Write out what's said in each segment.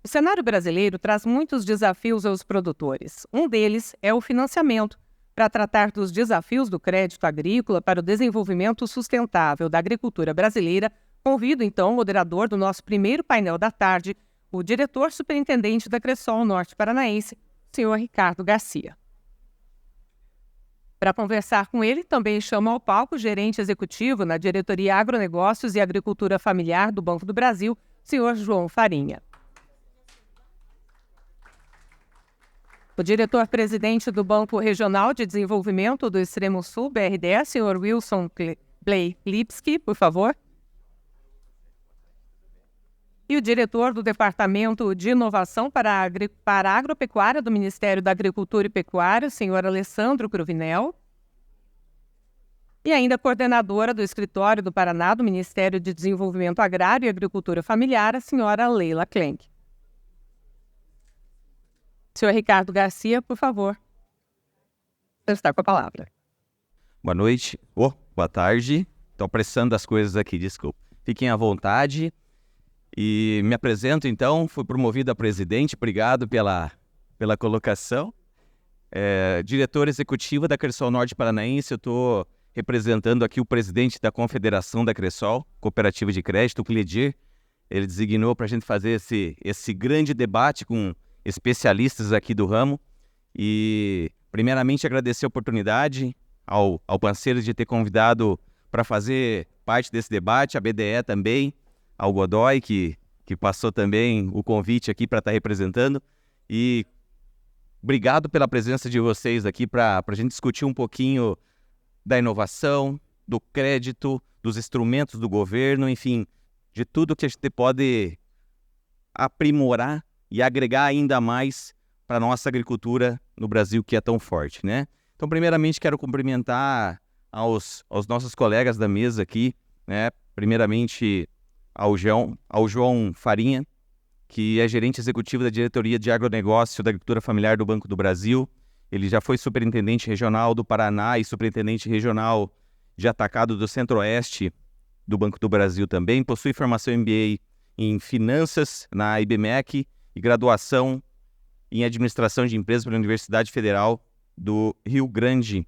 cenário brasileiro traz muitos desafios aos produtores. Um deles é o financiamento. Para tratar dos desafios do crédito agrícola para o desenvolvimento sustentável da agricultura brasileira, convido então o moderador do nosso primeiro painel da tarde, o diretor superintendente da Cressol Norte Paranaense, o senhor Ricardo Garcia. Para conversar com ele, também chamo ao palco o gerente executivo na Diretoria Agronegócios e Agricultura Familiar do Banco do Brasil, o senhor João Farinha. O diretor-presidente do Banco Regional de Desenvolvimento do Extremo Sul, BRDE, senhor Wilson Lipski, por favor. E o diretor do Departamento de Inovação para a Agropecuária do Ministério da Agricultura e Pecuária, senhor Alessandro Cruvinel. E ainda a coordenadora do Escritório do Paraná do Ministério de Desenvolvimento Agrário e Agricultura Familiar, a senhora Leila Klenk. Senhor Ricardo Garcia, por favor. Você está com a palavra. Boa noite. Boa tarde. Estou apressando as coisas aqui, desculpa. Fiquem à vontade. E me apresento, então. Fui promovido a presidente. Obrigado pela colocação. Diretor executivo da Cressol Norte Paranaense. Eu estou representando aqui o presidente da Confederação da Cressol, Cooperativa de Crédito, o Cledir. Ele designou para a gente fazer esse grande debate com especialistas aqui do ramo e primeiramente agradecer a oportunidade ao parceiro de ter convidado para fazer parte desse debate, a BDE também, ao Godoy que passou também o convite aqui para estar representando e obrigado pela presença de vocês aqui para a gente discutir um pouquinho da inovação, do crédito, dos instrumentos do governo, enfim, de tudo que a gente pode aprimorar e agregar ainda mais para a nossa agricultura no Brasil, que é tão forte, né? Então, primeiramente, quero cumprimentar aos nossos colegas da mesa aqui, né? Primeiramente, ao João Farinha, que é gerente executivo da Diretoria de Agronegócio da Agricultura Familiar do Banco do Brasil. Ele já foi superintendente regional do Paraná e superintendente regional de atacado do Centro-Oeste do Banco do Brasil também. Possui formação MBA em Finanças na IBMEC e graduação em Administração de Empresas pela Universidade Federal do Rio Grande.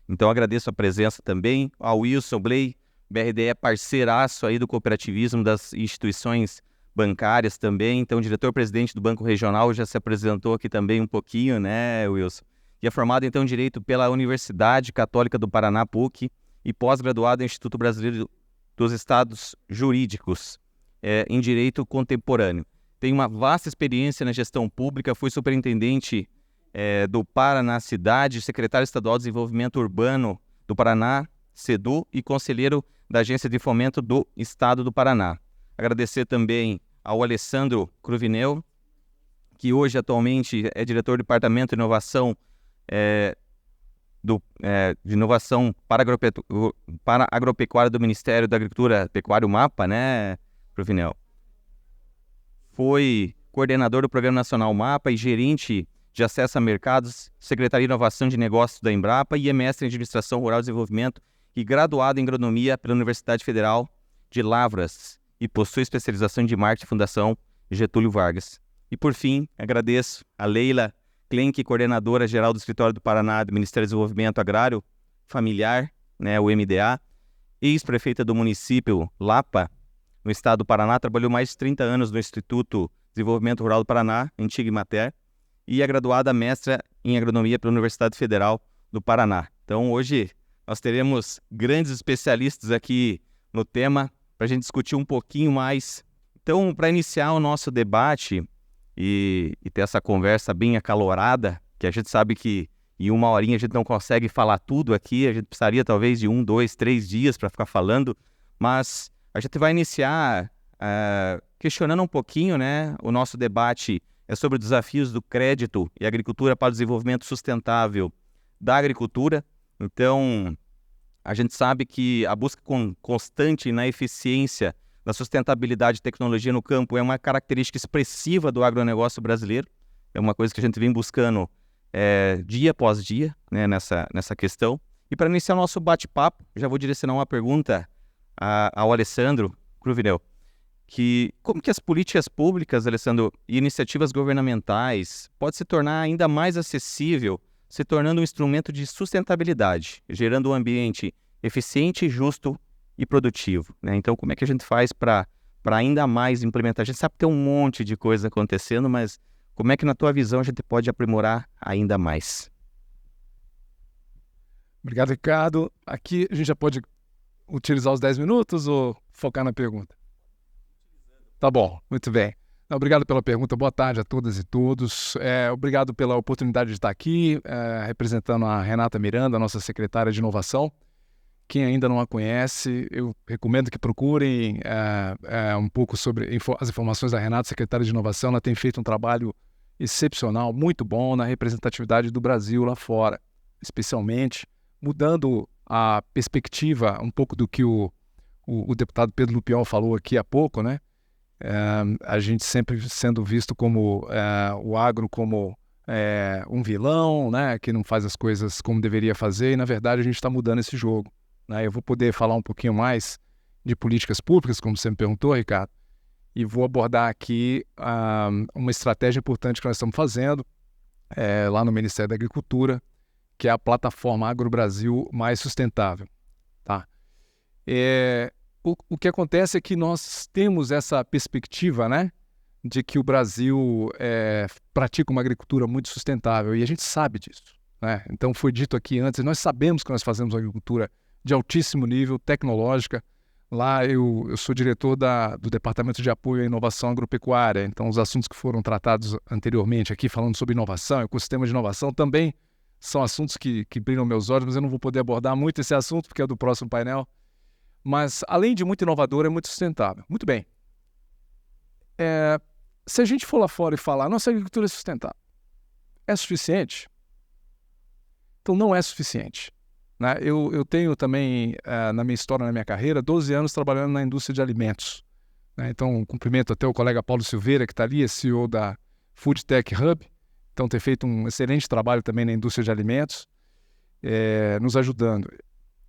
Então, agradeço a presença também ao Wilson Bley, BRDE é parceiraço aí do cooperativismo das instituições bancárias também. Então, diretor-presidente do Banco Regional já se apresentou aqui também um pouquinho, né, Wilson? E é formado, então, em Direito pela Universidade Católica do Paraná, PUC, e pós-graduado no Instituto Brasileiro dos Estados Jurídicos, em Direito Contemporâneo. Tem uma vasta experiência na gestão pública, foi superintendente do Paraná Cidade, secretário estadual de Desenvolvimento Urbano do Paraná, SEDU, e conselheiro da Agência de Fomento do Estado do Paraná. Agradecer também ao Alessandro Cruvinel, que hoje atualmente é diretor do Departamento de Inovação, de Inovação para Agropecuária do Ministério da Agricultura, Pecuária, o MAPA, né, Cruvinel? Foi coordenador do Programa Nacional MAPA e gerente de acesso a mercados, Secretaria de Inovação de Negócios da Embrapa e é mestre em Administração Rural e Desenvolvimento e graduado em Agronomia pela Universidade Federal de Lavras e possui especialização de Marketing Fundação Getúlio Vargas. E por fim, agradeço a Leila Klenk, coordenadora geral do Escritório do Paraná do Ministério do Desenvolvimento Agrário Familiar, né, o MDA, ex-prefeita do município Lapa, no estado do Paraná, trabalhou mais de 30 anos no Instituto de Desenvolvimento Rural do Paraná, antiga Imater, e é graduada mestra em Agronomia pela Universidade Federal do Paraná. Então, hoje, nós teremos grandes especialistas aqui no tema para a gente discutir um pouquinho mais. Então, para iniciar o nosso debate e ter essa conversa bem acalorada, que a gente sabe que em uma horinha a gente não consegue falar tudo aqui, a gente precisaria talvez de 1, 2, 3 dias para ficar falando, mas a gente vai iniciar questionando um pouquinho, né? O nosso debate é sobre os desafios do crédito e agricultura para o desenvolvimento sustentável da agricultura. Então, a gente sabe que a busca constante na eficiência, na sustentabilidade e tecnologia no campo é uma característica expressiva do agronegócio brasileiro. É uma coisa que a gente vem buscando dia após dia, né, nessa questão. E para iniciar o nosso bate-papo, já vou direcionar uma pergunta ao Alessandro Cruvinel. como que as políticas públicas, Alessandro, e iniciativas governamentais podem se tornar ainda mais acessível, se tornando um instrumento de sustentabilidade, gerando um ambiente eficiente, justo e produtivo, né? Então, como é que a gente faz para ainda mais implementar? A gente sabe que tem um monte de coisa acontecendo, mas como é que, na tua visão, a gente pode aprimorar ainda mais? Obrigado, Ricardo. Aqui a gente já pode utilizar os 10 minutos ou focar na pergunta? Tá bom, muito bem. Obrigado pela pergunta, boa tarde a todas e todos. Obrigado pela oportunidade de estar aqui, representando a Renata Miranda, nossa secretária de Inovação. Quem ainda não a conhece, eu recomendo que procurem um pouco sobre as informações da Renata, secretária de Inovação. Ela tem feito um trabalho excepcional, muito bom na representatividade do Brasil lá fora, especialmente mudando a perspectiva um pouco do que o deputado Pedro Lupion falou aqui há pouco, né? A gente sempre sendo visto como o agro como um vilão, né? Que não faz as coisas como deveria fazer, e na verdade a gente está mudando esse jogo, né? Eu vou poder falar um pouquinho mais de políticas públicas, como você me perguntou, Ricardo, e vou abordar aqui uma estratégia importante que nós estamos fazendo lá no Ministério da Agricultura, que é a plataforma AgroBrasil Mais Sustentável, tá? O que acontece é que nós temos essa perspectiva, né, de que o Brasil pratica uma agricultura muito sustentável, e a gente sabe disso, né? Então foi dito aqui antes, nós sabemos que nós fazemos uma agricultura de altíssimo nível, tecnológica. Lá eu sou diretor do Departamento de Apoio à Inovação Agropecuária, então os assuntos que foram tratados anteriormente aqui, falando sobre inovação, ecossistema de inovação, também são assuntos que brilham meus olhos, mas eu não vou poder abordar muito esse assunto, porque é do próximo painel. Mas, além de muito inovador, é muito sustentável. Muito bem. Se a gente for lá fora e falar, nossa agricultura é sustentável, é suficiente? Então, não é suficiente, né? Eu tenho também, na minha história, na minha carreira, 12 anos trabalhando na indústria de alimentos, né? Então, cumprimento até o colega Paulo Silveira, que está ali, é CEO da Food Tech Hub. Então, ter feito um excelente trabalho também na indústria de alimentos, nos ajudando.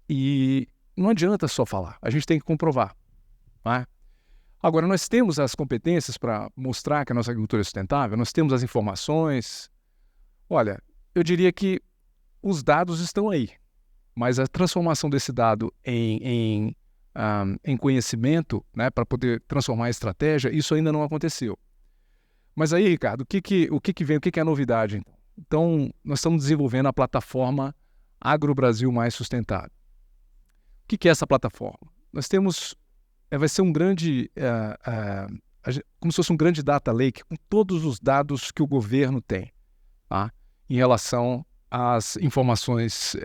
E não adianta só falar, a gente tem que comprovar, né? Agora, nós temos as competências para mostrar que a nossa agricultura é sustentável, nós temos as informações. Olha, eu diria que os dados estão aí, mas a transformação desse dado em conhecimento, né, para poder transformar a estratégia, isso ainda não aconteceu. Mas aí, Ricardo, o que vem, o que é a novidade, então? Então, nós estamos desenvolvendo a plataforma AgroBrasil Mais Sustentável. O que é essa plataforma? Nós temos, vai ser um grande, como se fosse um grande data lake, com todos os dados que o governo tem, tá, em relação às informações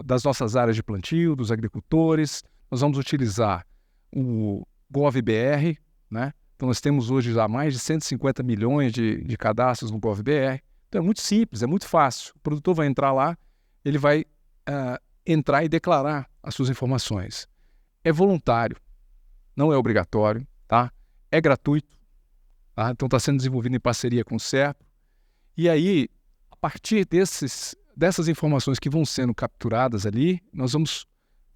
das nossas áreas de plantio, dos agricultores. Nós vamos utilizar o GovBR, né? Então, nós temos hoje já mais de 150 milhões de cadastros no GovBR. Então, é muito simples, é muito fácil. O produtor vai entrar lá, ele vai entrar e declarar as suas informações. É voluntário, não é obrigatório, tá? É gratuito, tá? Então, está sendo desenvolvido em parceria com o SERPRO. E aí, a partir dessas informações que vão sendo capturadas ali, nós vamos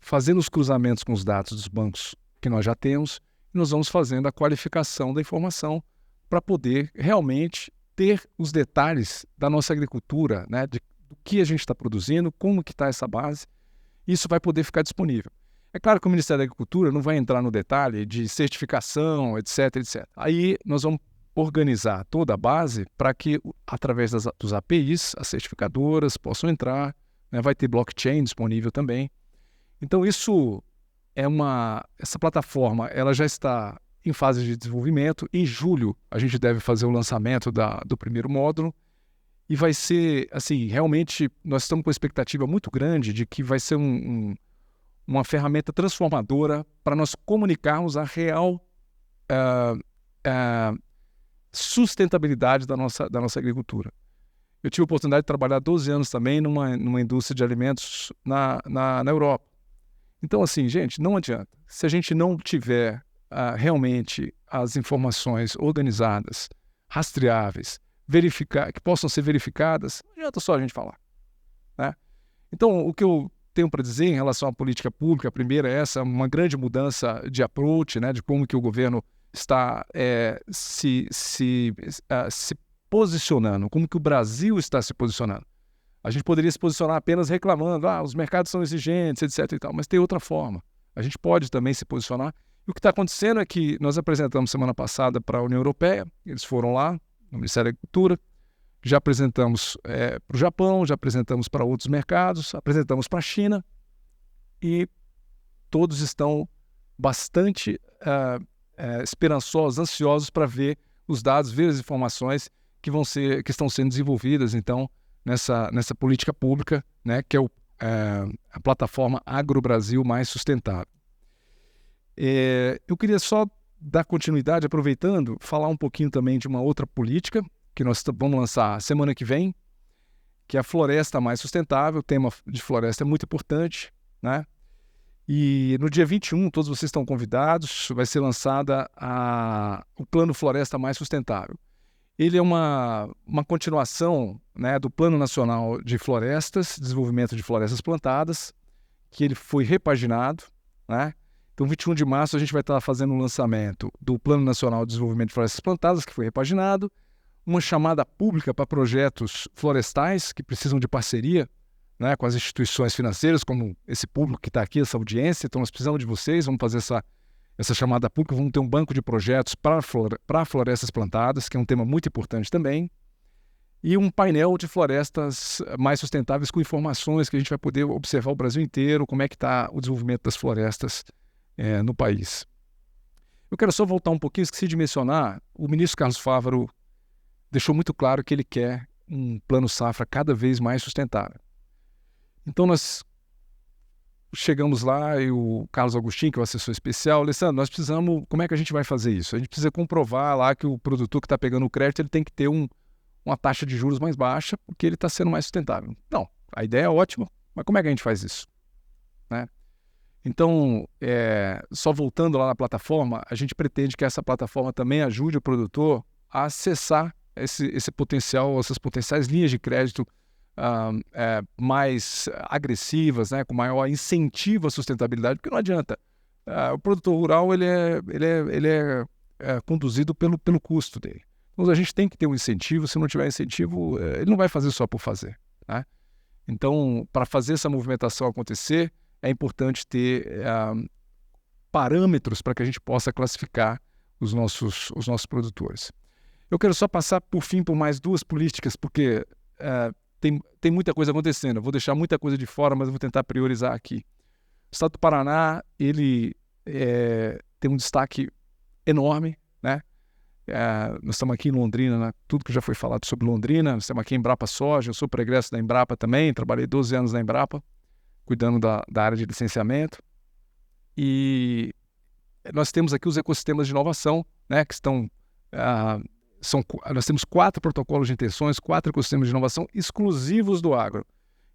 fazendo os cruzamentos com os dados dos bancos que nós já temos, nós vamos fazendo a qualificação da informação para poder realmente ter os detalhes da nossa agricultura, né, do que a gente está produzindo, como que está essa base. Isso vai poder ficar disponível. É claro que o Ministério da Agricultura não vai entrar no detalhe de certificação, etc, etc. Aí nós vamos organizar toda a base para que, através dos APIs, as certificadoras possam entrar, né, vai ter blockchain disponível também. Então isso essa plataforma ela já está em fase de desenvolvimento. Em julho a gente deve fazer o lançamento do primeiro módulo e vai ser, assim, realmente nós estamos com uma expectativa muito grande de que vai ser uma ferramenta transformadora para nós comunicarmos a real sustentabilidade da nossa agricultura. Eu tive a oportunidade de trabalhar 12 anos também numa indústria de alimentos na Europa. Então, assim, gente, não adianta. Se a gente não tiver realmente as informações organizadas, rastreáveis, que possam ser verificadas, não adianta só a gente falar, né? Então, o que eu tenho para dizer em relação à política pública, a primeira é essa, uma grande mudança de approach, né, de como que o governo está se posicionando, como que o Brasil está se posicionando. A gente poderia se posicionar apenas reclamando, os mercados são exigentes, etc. e tal, mas tem outra forma. A gente pode também se posicionar. E o que está acontecendo é que nós apresentamos semana passada para a União Europeia, eles foram lá, no Ministério da Agricultura, já apresentamos para o Japão, já apresentamos para outros mercados, apresentamos para a China, e todos estão bastante esperançosos, ansiosos para ver os dados, ver as informações que estão sendo desenvolvidas, então, nessa política pública, né, que é a plataforma AgroBrasil Mais Sustentável. Eu queria só dar continuidade, aproveitando, falar um pouquinho também de uma outra política que nós vamos lançar semana que vem, que é a Floresta Mais Sustentável. O tema de floresta é muito importante, né? E no dia 21, todos vocês estão convidados, vai ser lançada o Plano Floresta Mais Sustentável. Ele é uma continuação, né, do Plano Nacional de Florestas, Desenvolvimento de Florestas Plantadas, que ele foi repaginado, né? Então, 21 de março, a gente vai estar fazendo o lançamento do Plano Nacional de Desenvolvimento de Florestas Plantadas, que foi repaginado, uma chamada pública para projetos florestais que precisam de parceria, né, com as instituições financeiras, como esse público que está aqui, essa audiência. Então, nós precisamos de vocês, vamos fazer essa chamada pública, vamos ter um banco de projetos para florestas plantadas, que é um tema muito importante também, e um painel de florestas mais sustentáveis com informações que a gente vai poder observar o Brasil inteiro, como é que está o desenvolvimento das florestas no país. Eu quero só voltar um pouquinho, esqueci de mencionar, o ministro Carlos Fávaro deixou muito claro que ele quer um plano safra cada vez mais sustentável. Então nós chegamos lá e o Carlos Agostinho, que é o assessor especial, Alessandro, nós precisamos, como é que a gente vai fazer isso? A gente precisa comprovar lá que o produtor que está pegando o crédito, ele tem que ter uma taxa de juros mais baixa, porque ele está sendo mais sustentável. Não, a ideia é ótima, mas como é que a gente faz isso? Né? Então, só voltando lá na plataforma, a gente pretende que essa plataforma também ajude o produtor a acessar esse potencial, essas potenciais linhas de crédito mais agressivas, né, com maior incentivo à sustentabilidade, porque não adianta. O produtor rural ele é conduzido pelo custo dele. Então a gente tem que ter um incentivo. Se não tiver incentivo, ele não vai fazer só por fazer, né? Então, para fazer essa movimentação acontecer, é importante ter parâmetros para que a gente possa classificar os nossos produtores. Eu quero só passar, por fim, por mais duas políticas, porque tem muita coisa acontecendo. Eu vou deixar muita coisa de fora, mas eu vou tentar priorizar aqui. O Estado do Paraná, ele tem um destaque enorme, né? Nós estamos aqui em Londrina, né? Tudo que já foi falado sobre Londrina. Nós estamos aqui em Embrapa Soja, eu sou pregresso da Embrapa também, trabalhei 12 anos na Embrapa, cuidando da área de licenciamento. E nós temos aqui os ecossistemas de inovação, né, que estão... nós temos 4 protocolos de intenções, 4 ecossistemas de inovação exclusivos do agro.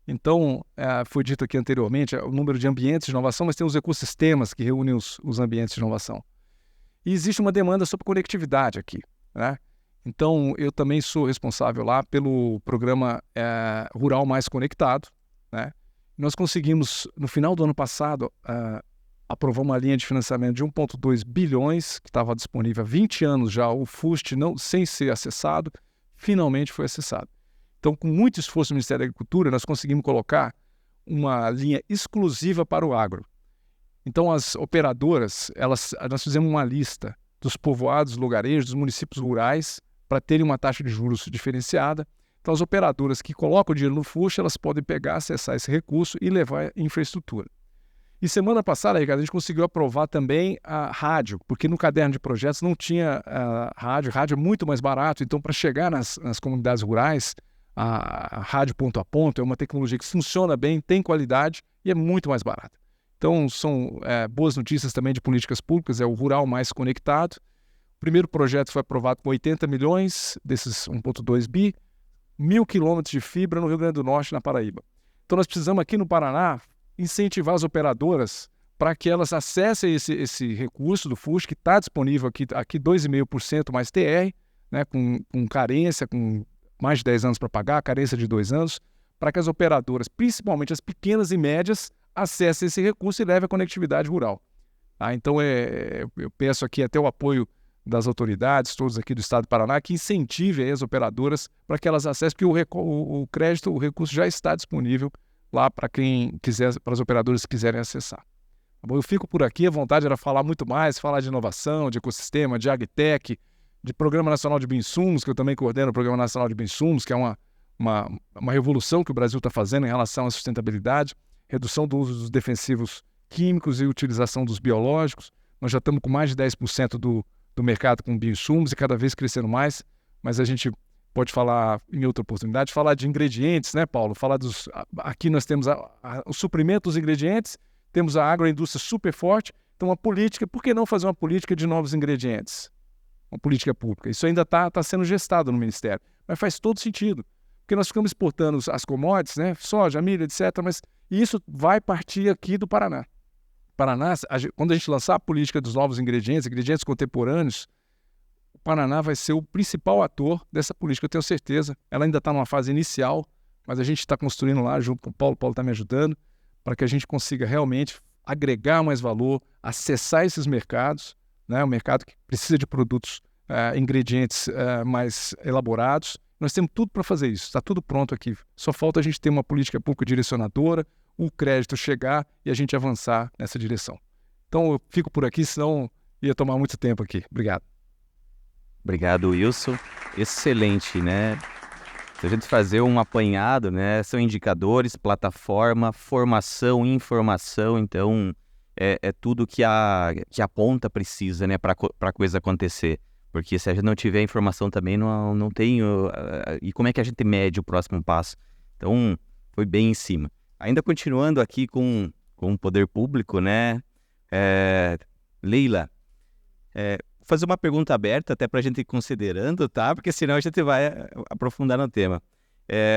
Então, foi dito aqui anteriormente o número de ambientes de inovação, mas tem os ecossistemas que reúnem os ambientes de inovação. E existe uma demanda sobre conectividade aqui, né? Então, eu também sou responsável lá pelo programa Rural Mais Conectado, né? Nós conseguimos, no final do ano passado, aprovar uma linha de financiamento de 1,2 bilhões, que estava disponível há 20 anos já, o FUST, sem ser acessado, finalmente foi acessado. Então, com muito esforço do Ministério da Agricultura, nós conseguimos colocar uma linha exclusiva para o agro. Então, as operadoras, nós fizemos uma lista dos povoados, lugarejos, dos municípios rurais, para terem uma taxa de juros diferenciada. Então, as operadoras que colocam o dinheiro no FUST, elas podem pegar, acessar esse recurso e levar infraestrutura. E semana passada, Ricardo, a gente conseguiu aprovar também a rádio, porque no caderno de projetos não tinha rádio. Rádio é muito mais barato, então para chegar nas comunidades rurais, a rádio ponto a ponto é uma tecnologia que funciona bem, tem qualidade e é muito mais barata. Então são boas notícias também de políticas públicas, é o Rural Mais Conectado. O primeiro projeto foi aprovado com 80 milhões, desses 1,2 bi, 1.000 quilômetros de fibra no Rio Grande do Norte, na Paraíba. Então nós precisamos aqui no Paraná incentivar as operadoras para que elas acessem esse recurso do FUST, que está disponível aqui 2,5% mais TR, né, com carência, com mais de 10 anos para pagar, carência de 2 anos, para que as operadoras, principalmente as pequenas e médias, acessem esse recurso e levem a conectividade rural. Então, eu peço aqui até o apoio das autoridades, todos aqui do Estado do Paraná, que incentive aí as operadoras para que elas acessem, porque o crédito, o recurso já está disponível lá para quem quiser, para as operadoras que quiserem acessar. Tá bom? Eu fico por aqui, a vontade era falar muito mais, falar de inovação, de ecossistema, de agtech, de Programa Nacional de Bioinsumos, que eu também coordeno o Programa Nacional de Bioinsumos, que é uma revolução que o Brasil está fazendo em relação à sustentabilidade, redução do uso dos defensivos químicos e utilização dos biológicos. Nós já estamos com mais de 10% do mercado com bioinsumos e cada vez crescendo mais, mas a gente pode falar em outra oportunidade, falar de ingredientes, né, Paulo? Aqui nós temos o suprimento dos ingredientes, temos a agroindústria super forte, então a política, por que não fazer uma política de novos ingredientes? Uma política pública. Isso ainda está sendo gestado no Ministério, mas faz todo sentido, porque nós ficamos exportando as commodities, né, soja, milho, etc., mas isso vai partir aqui do Paraná. Paraná, quando a gente lançar a política dos novos ingredientes contemporâneos, o Paraná vai ser o principal ator dessa política, eu tenho certeza. Ela ainda está numa fase inicial, mas a gente está construindo lá junto com o Paulo está me ajudando, para que a gente consiga realmente agregar mais valor, acessar esses mercados, né? O mercado que precisa de produtos, ingredientes mais elaborados. Nós temos tudo para fazer isso, está tudo pronto aqui. Só falta a gente ter uma política pública direcionadora, o crédito chegar e a gente avançar nessa direção. Então eu fico por aqui, senão ia tomar muito tempo aqui. Obrigado. Obrigado, Wilson. Excelente, né? Se a gente fazer um apanhado, né? São indicadores, plataforma, formação, informação. Então, é tudo que a ponta precisa, né? Para a coisa acontecer. Porque se a gente não tiver informação também, não tem... E como é que a gente mede o próximo passo? Então, foi bem em cima. Ainda continuando aqui com o poder público, né? Leila, vou fazer uma pergunta aberta até para a gente ir considerando, tá? Porque senão a gente vai aprofundar no tema.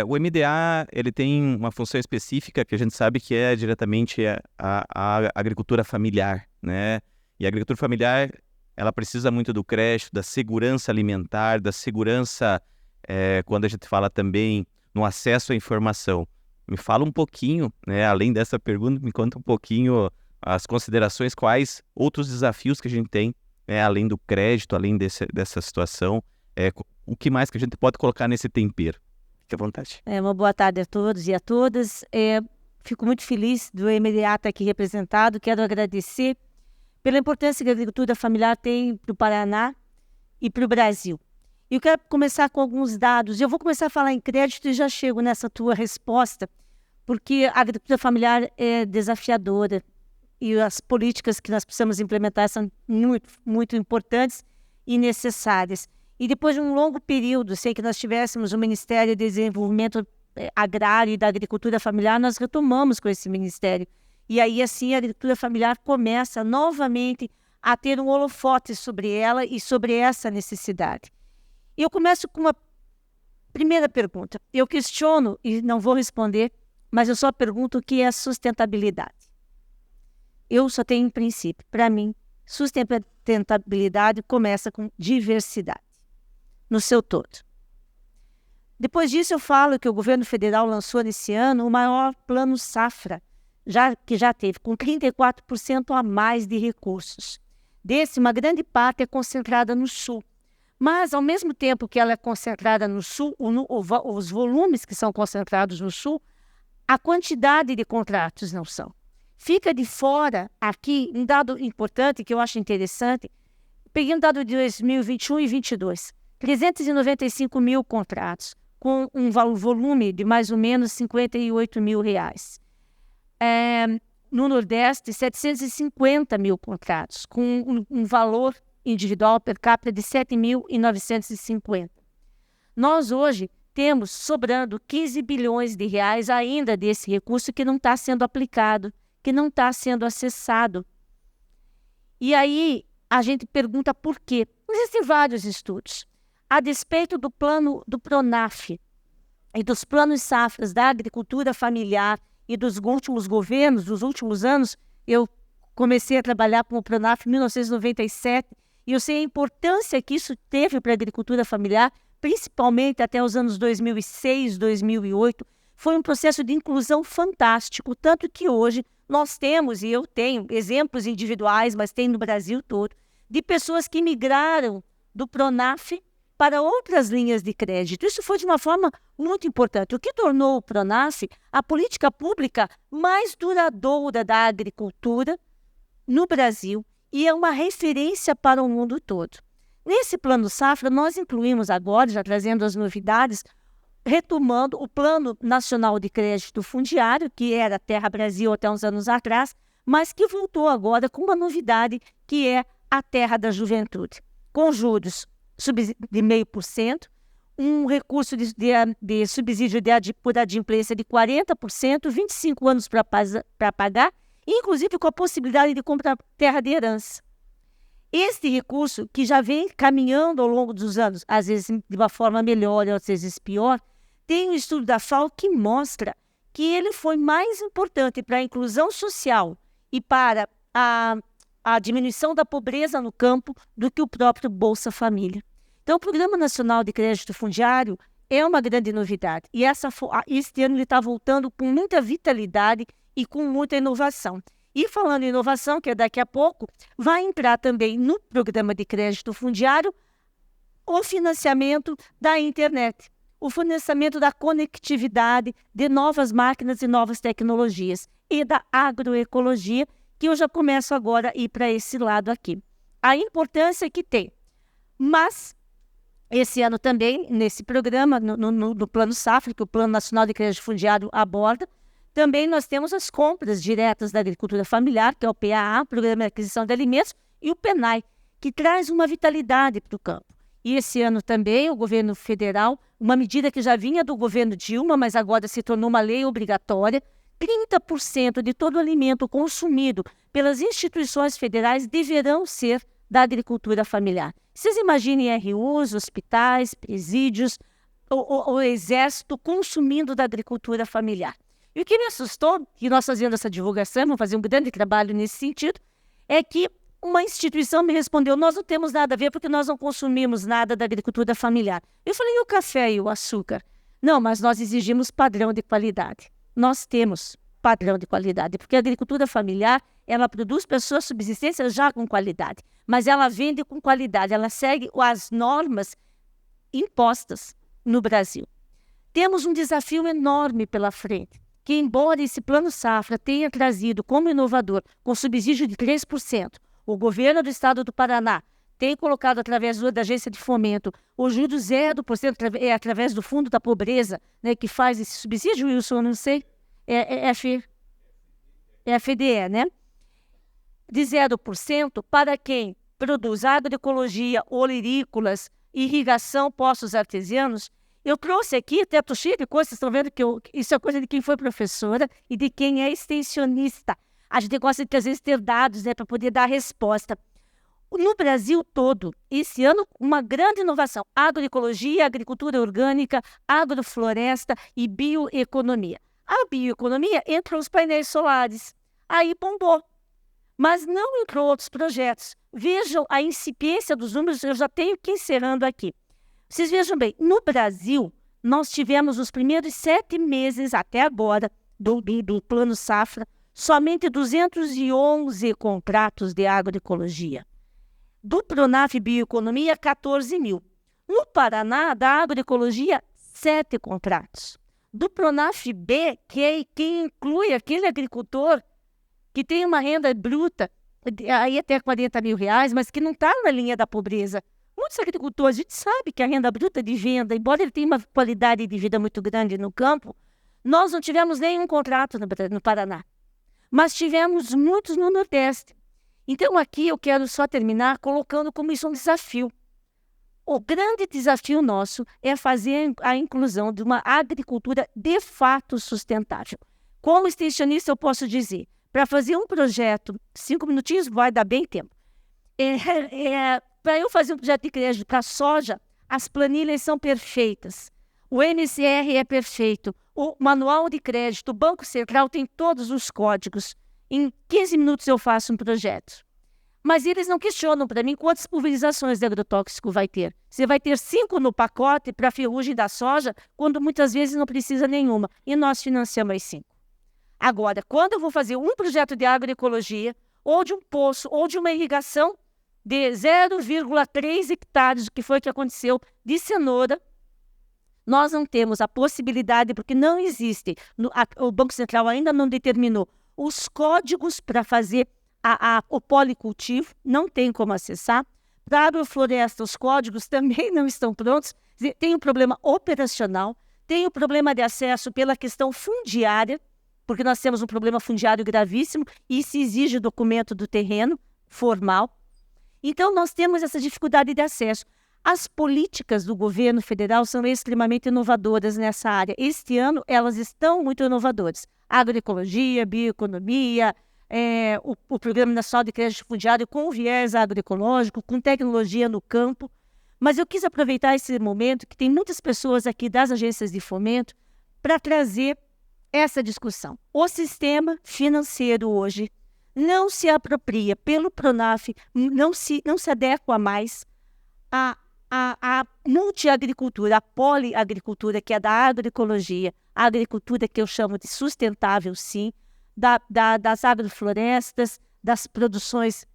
O MDA, ele tem uma função específica que a gente sabe que é diretamente a agricultura familiar, né? E a agricultura familiar, ela precisa muito do crédito, da segurança alimentar, da segurança, quando a gente fala também no acesso à informação. Me fala um pouquinho, né, além dessa pergunta, me conta um pouquinho as considerações, quais outros desafios que a gente tem, além do crédito, além dessa situação, o que mais que a gente pode colocar nesse tempero? Fique à vontade. Uma boa tarde a todos e a todas. Fico muito feliz do MDA estar aqui representado. Quero agradecer pela importância que a agricultura familiar tem para o Paraná e para o Brasil. Eu quero começar com alguns dados. Eu vou começar a falar em crédito e já chego nessa tua resposta, porque a agricultura familiar é desafiadora e as políticas que nós precisamos implementar são muito, muito importantes e necessárias. E depois de um longo período, sem que nós tivéssemos o Ministério de Desenvolvimento Agrário e da Agricultura Familiar, nós retomamos com esse ministério. E aí, assim, a agricultura familiar começa novamente a ter um holofote sobre ela e sobre essa necessidade. Eu começo com uma primeira pergunta. Eu questiono, e não vou responder, mas eu só pergunto o que é sustentabilidade. Eu só tenho um princípio. Para mim, sustentabilidade começa com diversidade, no seu todo. Depois disso, eu falo que o governo federal lançou nesse ano o maior plano safra, que já teve, com 34% a mais de recursos. Desse, uma grande parte é concentrada no Sul. Mas, ao mesmo tempo que ela é concentrada no Sul, os volumes que são concentrados no Sul, a quantidade de contratos não são. Fica de fora, aqui, um dado importante que eu acho interessante. Peguei um dado de 2021 e 2022. 395 mil contratos, com um volume de mais ou menos 58 mil reais. No Nordeste, 750 mil contratos, com um valor individual per capita de 7.950. Nós hoje temos sobrando 15 bilhões de reais ainda desse recurso que não está sendo aplicado, que não está sendo acessado. E aí a gente pergunta por quê. Existem vários estudos. A despeito do plano do Pronaf e dos planos safras da agricultura familiar e dos últimos governos, dos últimos anos, eu comecei a trabalhar com o Pronaf em 1997 e eu sei a importância que isso teve para a agricultura familiar, principalmente até os anos 2006, 2008. foi um processo de inclusão fantástico, tanto que hoje nós temos, e eu tenho exemplos individuais, mas tem no Brasil todo, de pessoas que migraram do Pronaf para outras linhas de crédito. Isso foi de uma forma muito importante, o que tornou o Pronaf a política pública mais duradoura da agricultura no Brasil e é uma referência para o mundo todo. Nesse Plano Safra, nós incluímos agora, já trazendo as novidades, retomando o Plano Nacional de Crédito Fundiário, que era Terra Brasil até uns anos atrás, mas que voltou agora com uma novidade, que é a Terra da Juventude, com juros de 0,5%, um recurso de subsídio por adimplência de 40%, 25 anos para pagar, inclusive com a possibilidade de comprar terra de herança. Este recurso, que já vem caminhando ao longo dos anos, às vezes de uma forma melhor, às vezes pior, tem um estudo da FAO que mostra que ele foi mais importante para a inclusão social e para a diminuição da pobreza no campo do que o próprio Bolsa Família. Então, o Programa Nacional de Crédito Fundiário é uma grande novidade. E este ano ele está voltando com muita vitalidade e com muita inovação. E falando em inovação, que é daqui a pouco, vai entrar também no Programa de Crédito Fundiário o financiamento da internet, o financiamento da conectividade de novas máquinas e novas tecnologias e da agroecologia, que eu já começo agora a ir para esse lado aqui. A importância que tem. Mas, esse ano também, nesse programa, no Plano Safra, que o Plano Nacional de Crédito Fundiário aborda, também nós temos as compras diretas da agricultura familiar, que é o PAA, Programa de Aquisição de Alimentos, e o PENAI, que traz uma vitalidade para o campo. E esse ano também o governo federal, uma medida que já vinha do governo Dilma, mas agora se tornou uma lei obrigatória, 30% de todo o alimento consumido pelas instituições federais deverão ser da agricultura familiar. Vocês imaginem RUs, hospitais, presídios, o exército consumindo da agricultura familiar. E o que me assustou, que nós fazendo essa divulgação, vamos fazer um grande trabalho nesse sentido, é que uma instituição me respondeu, nós não temos nada a ver porque nós não consumimos nada da agricultura familiar. Eu falei, e o café e o açúcar? Não, mas nós exigimos padrão de qualidade. Nós temos padrão de qualidade, porque a agricultura familiar, ela produz para sua subsistência já com qualidade, mas ela vende com qualidade, ela segue as normas impostas no Brasil. Temos um desafio enorme pela frente, que embora esse Plano Safra tenha trazido como inovador, com subsídio de 3%, o governo do estado do Paraná tem colocado através da agência de fomento o juro 0%, através do Fundo da Pobreza, né, que faz esse subsídio, Wilson, eu não sei, é a FDE, né? De 0% para quem produz agroecologia, olerícolas, irrigação, poços artesianos. Eu trouxe aqui, teto cheio de coisas, vocês estão vendo que isso é coisa de quem foi professora e de quem é extensionista. A gente gosta de, às vezes, ter dados, né, para poder dar resposta. No Brasil todo, esse ano, uma grande inovação, agroecologia, agricultura orgânica, agrofloresta e bioeconomia. A bioeconomia entrou os painéis solares, aí bombou, mas não entrou outros projetos. Vejam a incipiência dos números, eu já tenho que ir encerrando aqui. Vocês vejam bem, no Brasil, nós tivemos os primeiros 7 meses até agora do Plano Safra, somente 211 contratos de agroecologia. Do Pronaf Bioeconomia, 14 mil. No Paraná, da agroecologia, 7 contratos. Do Pronaf B, que inclui aquele agricultor que tem uma renda bruta, aí até 40 mil reais, mas que não está na linha da pobreza. Muitos agricultores, a gente sabe que a renda bruta de venda, embora ele tenha uma qualidade de vida muito grande no campo, nós não tivemos nenhum contrato no Paraná, mas tivemos muitos no Nordeste. Então aqui eu quero só terminar colocando como isso um desafio. O grande desafio nosso é fazer a inclusão de uma agricultura de fato sustentável. Como extensionista eu posso dizer, para fazer um projeto, 5 minutinhos vai dar bem tempo. Para eu fazer um projeto de crédito para soja, as planilhas são perfeitas. O MCR é perfeito. O manual de crédito, o Banco Central tem todos os códigos. Em 15 minutos eu faço um projeto. Mas eles não questionam para mim quantas pulverizações de agrotóxico vai ter. Você vai ter 5 no pacote para a ferrugem da soja, quando muitas vezes não precisa nenhuma. E nós financiamos as 5. Agora, quando eu vou fazer um projeto de agroecologia, ou de um poço, ou de uma irrigação de 0,3 hectares, que foi o que aconteceu, de cenoura, nós não temos a possibilidade, porque não existe, o Banco Central ainda não determinou os códigos para fazer o policultivo, não tem como acessar. Para a agrofloresta, os códigos também não estão prontos. Tem um problema operacional, tem o problema de acesso pela questão fundiária, porque nós temos um problema fundiário gravíssimo e se exige documento do terreno formal. Então, nós temos essa dificuldade de acesso. As políticas do governo federal são extremamente inovadoras nessa área. Este ano, elas estão muito inovadoras. Agroecologia, bioeconomia, o Programa Nacional de Crédito Fundiário com viés agroecológico, com tecnologia no campo. Mas eu quis aproveitar esse momento, que tem muitas pessoas aqui das agências de fomento, para trazer essa discussão. O sistema financeiro hoje não se apropria pelo Pronaf, não se adequa mais à multiagricultura, à poliagricultura, que é da agroecologia, a agricultura que eu chamo de sustentável, sim, das agroflorestas, das produções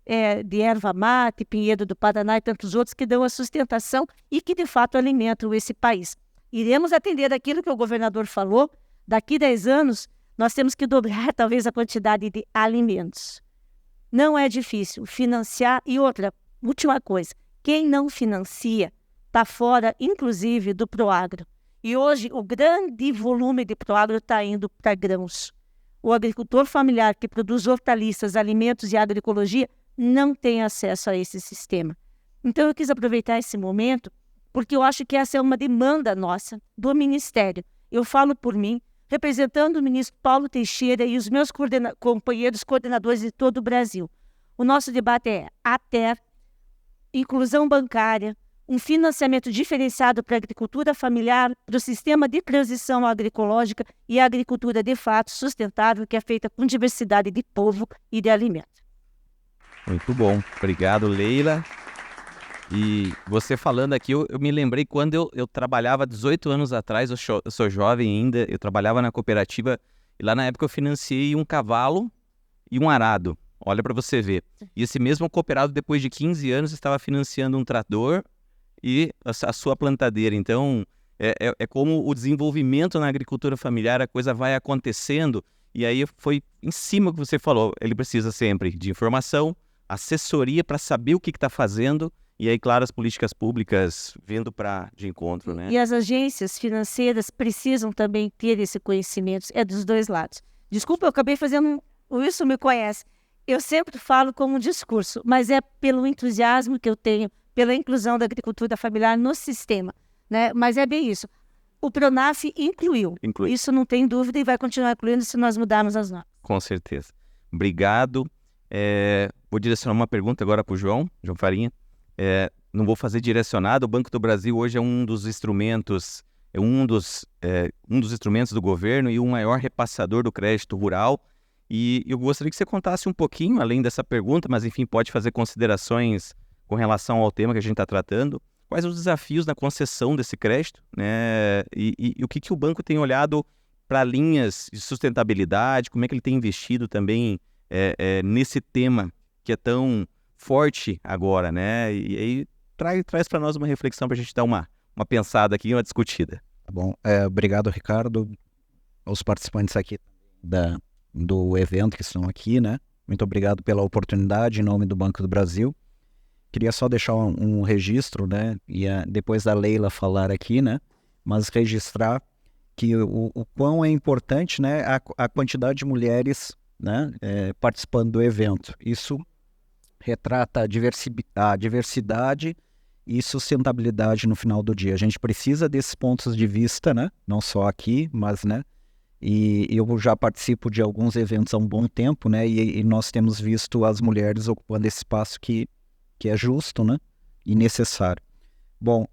de erva mate, pinheiro do Paraná e tantos outros que dão a sustentação e que, de fato, alimentam esse país. Iremos atender aquilo que o governador falou. Daqui a 10 anos, nós temos que dobrar, talvez, a quantidade de alimentos. Não é difícil financiar. E outra, última coisa, quem não financia está fora, inclusive, do Proagro. E hoje, o grande volume de Proagro está indo para grãos. O agricultor familiar que produz hortaliças, alimentos e agroecologia não tem acesso a esse sistema. Então, eu quis aproveitar esse momento, porque eu acho que essa é uma demanda nossa, do Ministério. Eu falo por mim, representando o ministro Paulo Teixeira e os meus companheiros coordenadores de todo o Brasil. O nosso debate é ATER, inclusão bancária, um financiamento diferenciado para a agricultura familiar, para o sistema de transição agroecológica e a agricultura de fato sustentável, que é feita com diversidade de povo e de alimento. Muito bom. Obrigado, Leila. E você falando aqui, eu me lembrei quando eu trabalhava 18 anos atrás, eu sou jovem ainda, eu trabalhava na cooperativa e lá na época eu financiei um cavalo e um arado. Olha para você ver. E esse mesmo cooperado, depois de 15 anos, estava financiando um trator e a sua plantadeira. Então, é como o desenvolvimento na agricultura familiar, a coisa vai acontecendo. E aí foi em cima que você falou, ele precisa sempre de informação, assessoria para saber o que está fazendo. E aí, claro, as políticas públicas vindo de encontro, né? E as agências financeiras precisam também ter esse conhecimento, é dos dois lados. Desculpa, eu acabei fazendo, o Wilson me conhece, eu sempre falo como um discurso, mas é pelo entusiasmo que eu tenho, pela inclusão da agricultura familiar no sistema, né? Mas é bem isso. O Pronaf incluiu. Isso não tem dúvida e vai continuar incluindo se nós mudarmos as normas. Com certeza. Obrigado. Vou direcionar uma pergunta agora para o João Farinha. Não vou fazer direcionado. O Banco do Brasil hoje é um dos instrumentos, um dos instrumentos do governo e o maior repassador do crédito rural. E eu gostaria que você contasse um pouquinho, além dessa pergunta, mas enfim, pode fazer considerações com relação ao tema que a gente está tratando. Quais os desafios na concessão desse crédito, né? E o que o banco tem olhado para linhas de sustentabilidade, como é que ele tem investido também nesse tema que é tão forte agora, né? E aí traz para nós uma reflexão para a gente dar uma pensada aqui, uma discutida. Tá bom. Obrigado, Ricardo, aos participantes aqui do evento que estão aqui, né? Muito obrigado pela oportunidade em nome do Banco do Brasil. Queria só deixar um registro, né? E depois da Leila falar aqui, né? Mas registrar que o quão é importante, né? A quantidade de mulheres, né? Participando do evento. Isso retrata a diversidade e sustentabilidade no final do dia. A gente precisa desses pontos de vista, né? Não só aqui, mas, né? E eu já participo de alguns eventos há um bom tempo, né? E nós temos visto as mulheres ocupando esse espaço que é justo, né? E necessário. Bom,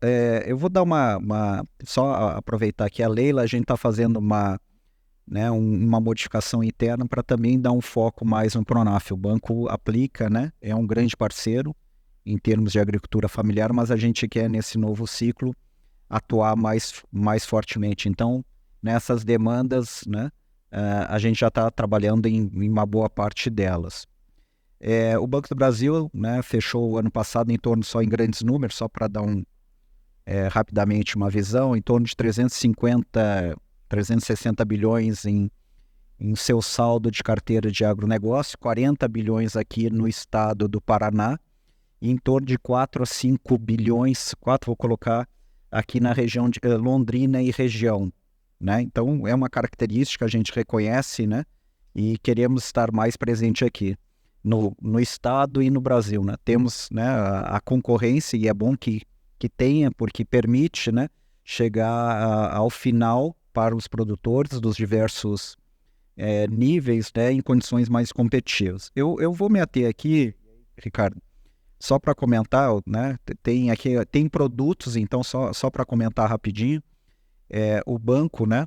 eu vou dar só aproveitar que a Leila, a gente está fazendo né, uma modificação interna para também dar um foco mais no Pronaf. O banco aplica, né, é um grande parceiro em termos de agricultura familiar, mas a gente quer, nesse novo ciclo, atuar mais fortemente. Então, nessas demandas, né, a gente já está trabalhando em uma boa parte delas. O Banco do Brasil, né, fechou o ano passado em torno, só em grandes números, só para dar rapidamente uma visão, em torno de 360 bilhões em seu saldo de carteira de agronegócio, 40 bilhões aqui no estado do Paraná, e em torno de 4 a 5 bilhões, 4 vou colocar aqui na região de Londrina e região, né? Então é uma característica, a gente reconhece, né? E queremos estar mais presente aqui no estado e no Brasil, né? Temos, né, a concorrência, e é bom que tenha, porque permite, né, chegar ao final para os produtores dos diversos níveis, né, em condições mais competitivas. Eu vou me ater aqui, Ricardo, só para comentar, né, tem produtos, então só para comentar rapidinho, o banco, né,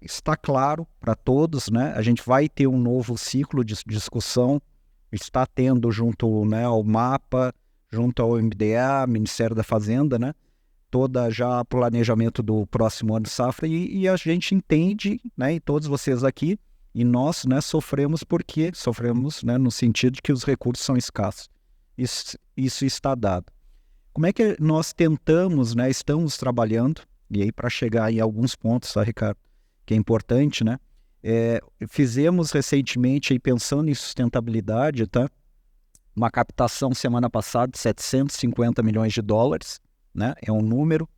está claro para todos, né, a gente vai ter um novo ciclo de discussão, está tendo junto, né, ao MAPA, junto ao MDA, Ministério da Fazenda, né, toda já planejamento do próximo ano de safra, e a gente entende, né, e todos vocês aqui, e nós, né, sofremos, né, no sentido de que os recursos são escassos. Isso está dado. Como é que nós tentamos, né, estamos trabalhando, e aí para chegar em alguns pontos, tá, Ricardo, que é importante, né, fizemos recentemente, aí, pensando em sustentabilidade, tá, uma captação semana passada de 750 milhões de dólares, né, é um número.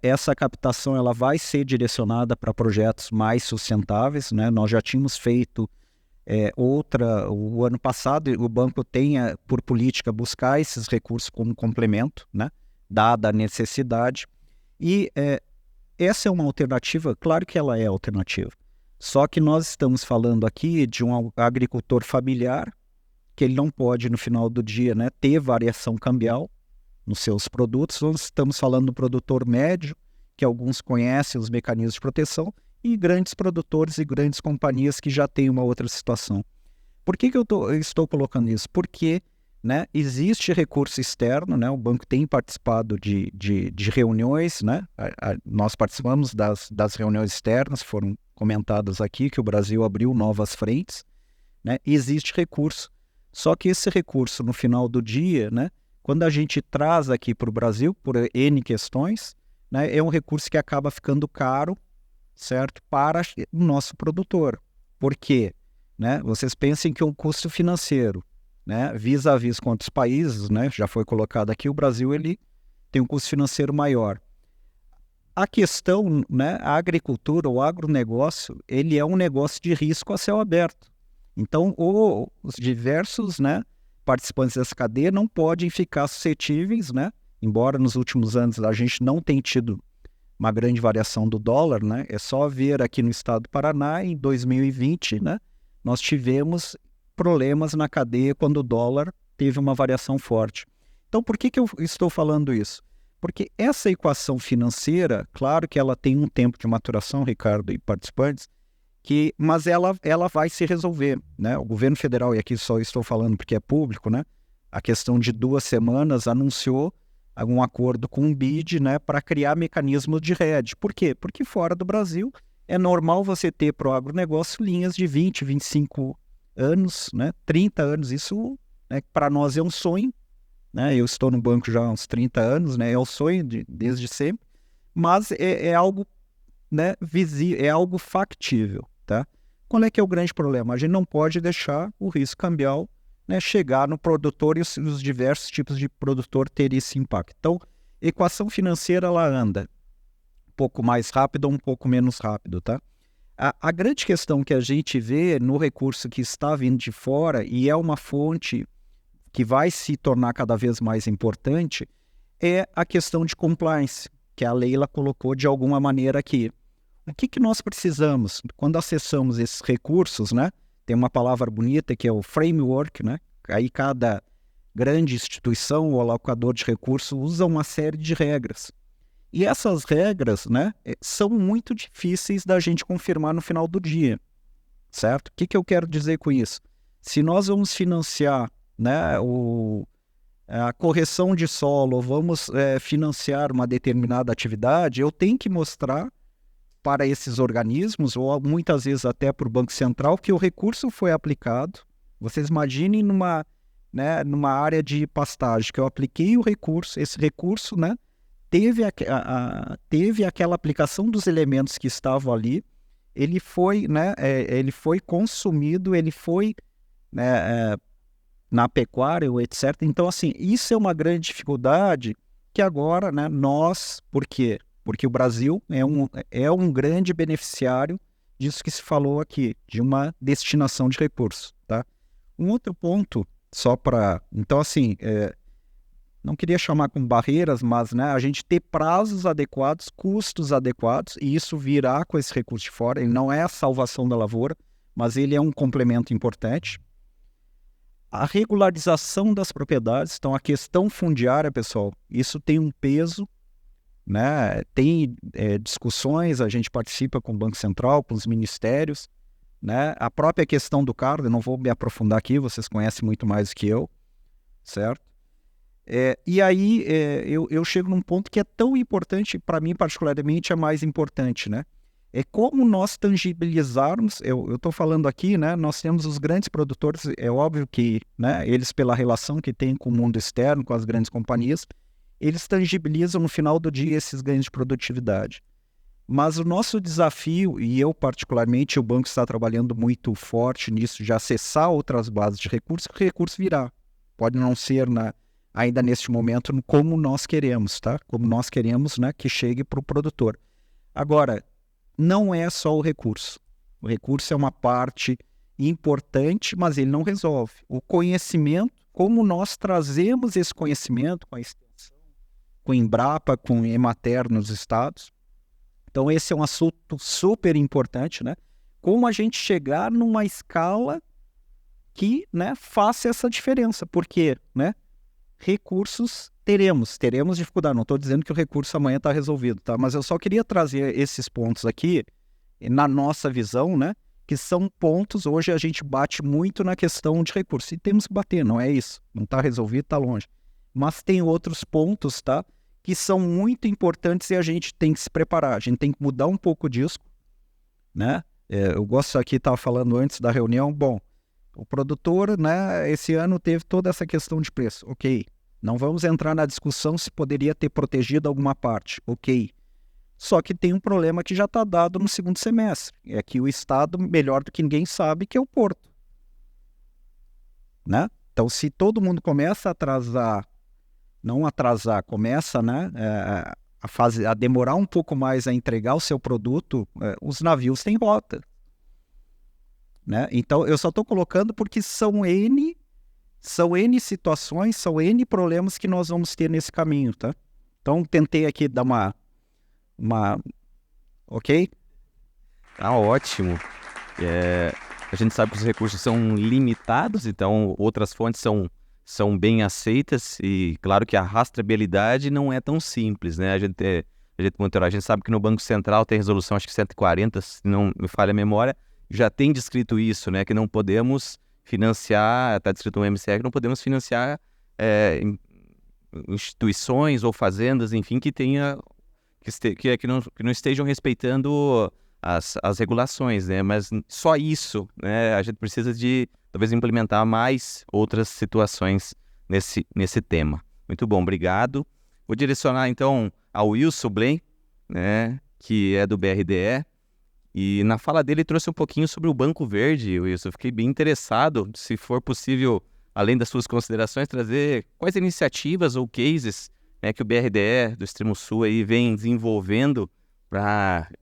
Essa captação ela vai ser direcionada para projetos mais sustentáveis, né, nós já tínhamos feito o ano passado, o banco tem, por política, buscar esses recursos como complemento, né, dada a necessidade, e essa é uma alternativa, claro que ela é alternativa, só que nós estamos falando aqui de um agricultor familiar, que ele não pode, no final do dia, né, ter variação cambial nos seus produtos. Nós estamos falando do produtor médio, que alguns conhecem os mecanismos de proteção, e grandes produtores e grandes companhias que já têm uma outra situação. Por que eu estou colocando isso? Porque, né, existe recurso externo, né, o banco tem participado de reuniões, né, nós participamos das reuniões externas, foram comentadas aqui que o Brasil abriu novas frentes, né, e existe recurso. Só que esse recurso, no final do dia, né, quando a gente traz aqui para o Brasil, por N questões, né, é um recurso que acaba ficando caro, certo, para o nosso produtor. Por quê? Né, vocês pensem que o custo financeiro, né, vis-à-vis com outros países, né, já foi colocado aqui, o Brasil ele tem um custo financeiro maior. A questão, né, a agricultura, o agronegócio, ele é um negócio de risco a céu aberto. Então, os diversos, né, participantes dessa cadeia não podem ficar suscetíveis, né, embora nos últimos anos a gente não tenha tido uma grande variação do dólar, né, é só ver aqui no estado do Paraná, em 2020, né, nós tivemos problemas na cadeia quando o dólar teve uma variação forte. Então, por que eu estou falando isso? Porque essa equação financeira, claro que ela tem um tempo de maturação, Ricardo e participantes, mas ela vai se resolver, né? O governo federal, e aqui só estou falando porque é público, né? A questão de 2 semanas anunciou um acordo com o BID, né, para criar mecanismos de hedge. Por quê? Porque fora do Brasil é normal você ter para o agronegócio linhas de 20, 25 anos, né, 30 anos. Isso, né, para nós é um sonho, né? Eu estou no banco já há uns 30 anos, né? É o sonho desde sempre, mas é algo, né, visível, é algo factível. Tá? Qual é que é o grande problema? A gente não pode deixar o risco cambial, né, chegar no produtor e os diversos tipos de produtor terem esse impacto. Então, equação financeira ela anda um pouco mais rápido ou um pouco menos rápido. Tá? A grande questão que a gente vê no recurso que está vindo de fora, e é uma fonte que vai se tornar cada vez mais importante, é a questão de compliance, que a Leila colocou de alguma maneira aqui. O que nós precisamos? Quando acessamos esses recursos, né, tem uma palavra bonita que é o framework, né? Aí cada grande instituição ou alocador de recursos usa uma série de regras. E essas regras, né, são muito difíceis da gente confirmar no final do dia, certo? O que eu quero dizer com isso? Se nós vamos financiar, né, a correção de solo, vamos financiar uma determinada atividade, eu tenho que mostrar para esses organismos, ou muitas vezes até para o Banco Central, que o recurso foi aplicado. Vocês imaginem numa área de pastagem, que eu apliquei o recurso, esse recurso, né, teve aquela aplicação dos elementos que estavam ali, ele foi, né, ele foi consumido, ele foi, né, na pecuária, etc. Então, assim, isso é uma grande dificuldade que agora, né, por quê? Porque o Brasil é um grande beneficiário disso que se falou aqui, de uma destinação de recursos, tá? Um outro ponto, então, assim, não queria chamar como barreiras, mas, né, a gente ter prazos adequados, custos adequados, e isso virá com esse recurso de fora. Ele não é a salvação da lavoura, mas ele é um complemento importante. A regularização das propriedades, então a questão fundiária, pessoal, isso tem um peso, né? Tem discussões, a gente participa com o Banco Central, com os ministérios, né? A própria questão do CARD, eu não vou me aprofundar aqui, vocês conhecem muito mais do que eu, certo? E aí eu chego num ponto que é tão importante, para mim particularmente é mais importante, né? É como nós tangibilizarmos, eu estou falando aqui, né? Nós temos os grandes produtores, é óbvio que, né, eles pela relação que têm com o mundo externo, com as grandes companhias, eles tangibilizam no final do dia esses ganhos de produtividade. Mas o nosso desafio, e eu particularmente, o banco está trabalhando muito forte nisso, de acessar outras bases de recursos, que o recurso virá. Pode não ser ainda neste momento como nós queremos, tá? Como nós queremos, né, que chegue para o produtor. Agora, não é só o recurso. O recurso é uma parte importante, mas ele não resolve. O conhecimento, como nós trazemos esse conhecimento com a extensão, com a Embrapa, com a Emater nos estados. Então, esse é um assunto super importante, né? Como a gente chegar numa escala que, né, faça essa diferença. Porque, né, recursos teremos dificuldade. Não estou dizendo que o recurso amanhã está resolvido, tá? Mas eu só queria trazer esses pontos aqui, na nossa visão, né? Que são pontos, hoje a gente bate muito na questão de recursos. E temos que bater, não é isso. Não está resolvido, está longe. Mas tem outros pontos, tá? Que são muito importantes e a gente tem que se preparar. A gente tem que mudar um pouco disso, né? Eu gosto aqui, estava falando antes da reunião, bom, o produtor, né, esse ano teve toda essa questão de preço. Ok. Não vamos entrar na discussão se poderia ter protegido alguma parte. Ok. Só que tem um problema que já está dado no segundo semestre. É que o Estado, melhor do que ninguém sabe, que é o Porto. Né? Então, se todo mundo começa a atrasar, não atrasar, começa, né, a demorar um pouco mais a entregar o seu produto, os navios têm rota. Né? Então, eu só estou colocando porque são N situações, são N problemas que nós vamos ter nesse caminho, tá? Então, tentei aqui dar uma... Ok? Tá ótimo. A gente sabe que os recursos são limitados, então outras fontes são bem aceitas e claro que a rastreabilidade não é tão simples, né? A gente sabe que no Banco Central tem resolução, acho que 140, se não me falha a memória, já tem descrito isso, né? Que não podemos financiar, está descrito no MCR, que não podemos financiar instituições ou fazendas, enfim, que não estejam respeitando as regulações, né? Mas só isso, né? A gente precisa de, talvez, implementar mais outras situações nesse tema. Muito bom, obrigado. Vou direcionar, então, ao Wilson Blen, né? Que é do BRDE. E na fala dele trouxe um pouquinho sobre o Banco Verde, Wilson. Eu fiquei bem interessado, se for possível, além das suas considerações, trazer quais iniciativas ou cases, né, que o BRDE do Extremo Sul aí vem desenvolvendo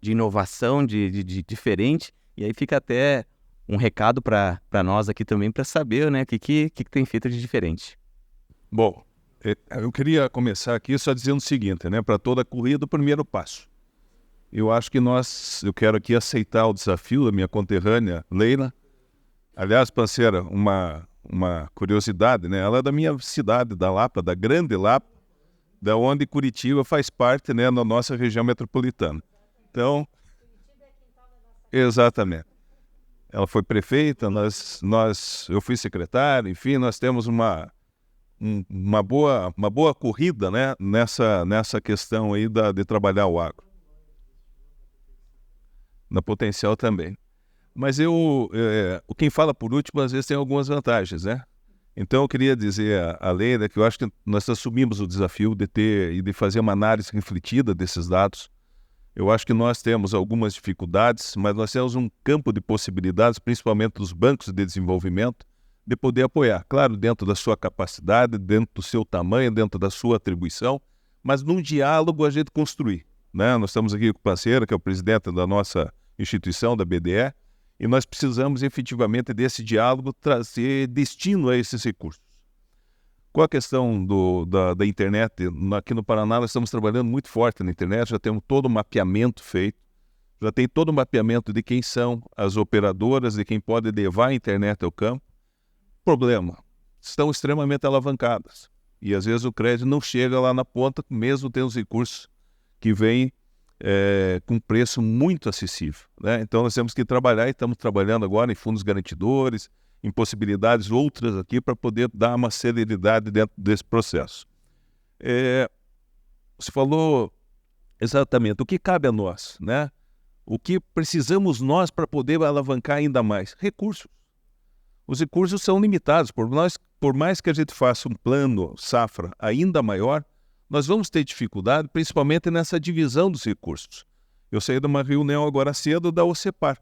de inovação, de diferente. E aí fica até um recado para nós aqui também, para saber, né, o que tem feito de diferente. Bom, eu queria começar aqui só dizendo o seguinte, né, para toda corrida, o primeiro passo. Eu acho que eu quero aqui aceitar o desafio da minha conterrânea, Leila. Aliás, parceira, uma curiosidade, né? Ela é da minha cidade, da Lapa, da Grande Lapa, da onde Curitiba faz parte, né, na nossa região metropolitana. Então, exatamente. Ela foi prefeita, eu fui secretário, enfim, nós temos uma boa corrida, né, nessa questão aí de trabalhar o agro. Na Potencial também. Mas quem fala por último, às vezes tem algumas vantagens, né? Então eu queria dizer a Leila que eu acho que nós assumimos o desafio de ter e de fazer uma análise refletida desses dados. Eu acho que nós temos algumas dificuldades, mas nós temos um campo de possibilidades, principalmente dos bancos de desenvolvimento, de poder apoiar. Claro, dentro da sua capacidade, dentro do seu tamanho, dentro da sua atribuição, mas num diálogo a gente construir, né? Nós estamos aqui com o parceiro, que é o presidente da nossa instituição, da BDE, e nós precisamos efetivamente desse diálogo trazer destino a esses recursos. Com a questão da internet, aqui no Paraná nós estamos trabalhando muito forte na internet, já temos todo o mapeamento feito, já tem todo o mapeamento de quem são as operadoras, de quem pode levar a internet ao campo. Problema, estão extremamente alavancadas e às vezes o crédito não chega lá na ponta, mesmo tendo os recursos que vêm com preço muito acessível, né? Então nós temos que trabalhar e estamos trabalhando agora em fundos garantidores, em possibilidades outras aqui para poder dar uma celeridade dentro desse processo. Você falou exatamente o que cabe a nós, né? O que precisamos nós para poder alavancar ainda mais? Recursos. Os recursos são limitados. Por mais que a gente faça um plano safra ainda maior, nós vamos ter dificuldade, principalmente nessa divisão dos recursos. Eu saí de uma reunião agora cedo da OCEPAR.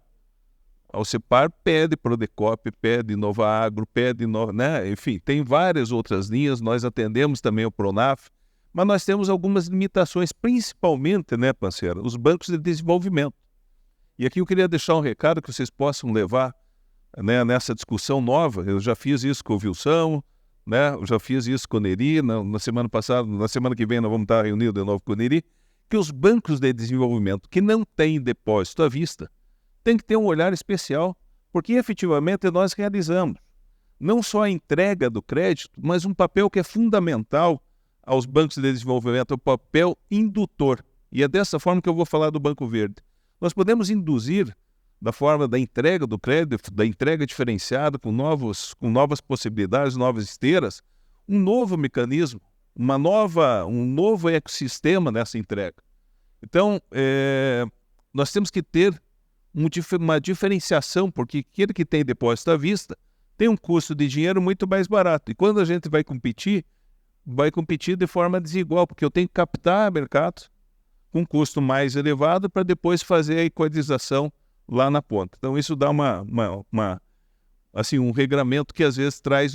A OCEPAR pede Prodecop, pede Nova Agro, pede, né? Enfim, tem várias outras linhas, nós atendemos também o Pronaf, mas nós temos algumas limitações, principalmente, né, parceiro, os bancos de desenvolvimento. E aqui eu queria deixar um recado que vocês possam levar, né, nessa discussão nova. Eu já fiz isso com o Wilson, né? Eu já fiz isso com o Neri, na semana passada, na semana que vem nós vamos estar reunidos de novo com o Neri, que os bancos de desenvolvimento que não têm depósito à vista têm que ter um olhar especial, porque efetivamente nós realizamos não só a entrega do crédito, mas um papel que é fundamental aos bancos de desenvolvimento, o papel indutor. E é dessa forma que eu vou falar do Banco Verde. Nós podemos induzir da forma da entrega do crédito, da entrega diferenciada, com novas possibilidades, novas esteiras, um novo mecanismo, um novo ecossistema nessa entrega. Então, nós temos que ter uma diferenciação, porque aquele que tem depósito à vista tem um custo de dinheiro muito mais barato. E quando a gente vai competir de forma desigual, porque eu tenho que captar mercado com custo mais elevado para depois fazer a equalização lá na ponta. Então isso dá um regramento que às vezes traz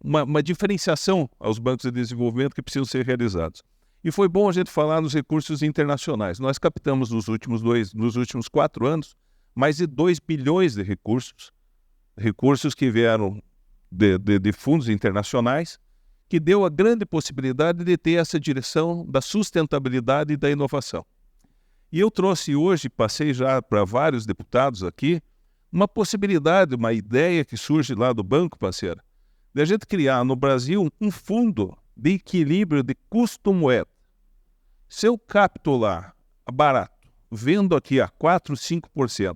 uma diferenciação aos bancos de desenvolvimento que precisam ser realizados. E foi bom a gente falar nos recursos internacionais. Nós captamos nos últimos 4 anos mais de 2 bilhões de recursos que vieram de fundos internacionais, que deu a grande possibilidade de ter essa direção da sustentabilidade e da inovação. E eu trouxe hoje, passei já para vários deputados aqui, uma possibilidade, uma ideia que surge lá do banco, parceiro, de a gente criar no Brasil um fundo de equilíbrio de custo-moeda. Se eu capto lá barato, vendo aqui a 4%, 5%,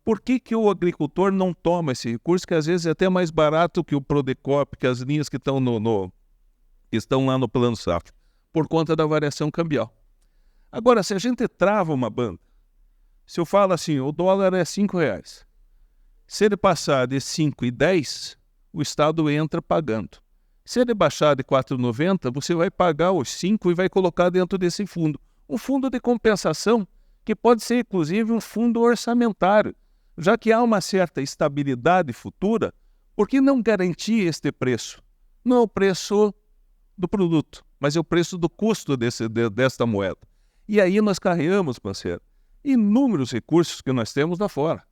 por que o agricultor não toma esse recurso, que às vezes é até mais barato que o Prodecop, que as linhas que estão estão lá no Plano Safra, por conta da variação cambial? Agora, se a gente trava uma banda, se eu falo assim, o dólar é R$5, se ele passar de 5 e 10, o Estado entra pagando. Se ele baixar de 4,90, você vai pagar os 5 e vai colocar dentro desse fundo. Um fundo de compensação, que pode ser inclusive um fundo orçamentário. Já que há uma certa estabilidade futura, por que não garantir este preço? Não é o preço do produto, mas é o preço do custo desta moeda. E aí nós carregamos, parceiro, inúmeros recursos que nós temos lá fora.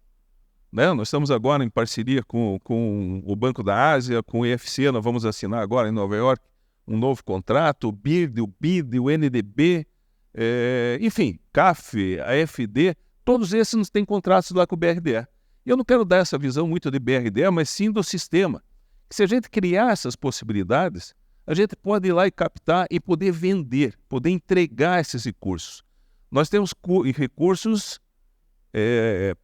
Né? Nós estamos agora em parceria com o Banco da Ásia, com o EFC, nós vamos assinar agora em Nova York um novo contrato, o BIRD, o BID, o NDB, enfim, CAF, a FD, todos esses têm contratos lá com o BRDE. E eu não quero dar essa visão muito de BRDE, mas sim do sistema. Se a gente criar essas possibilidades, a gente pode ir lá e captar e poder vender, poder entregar esses recursos. Nós temos recursos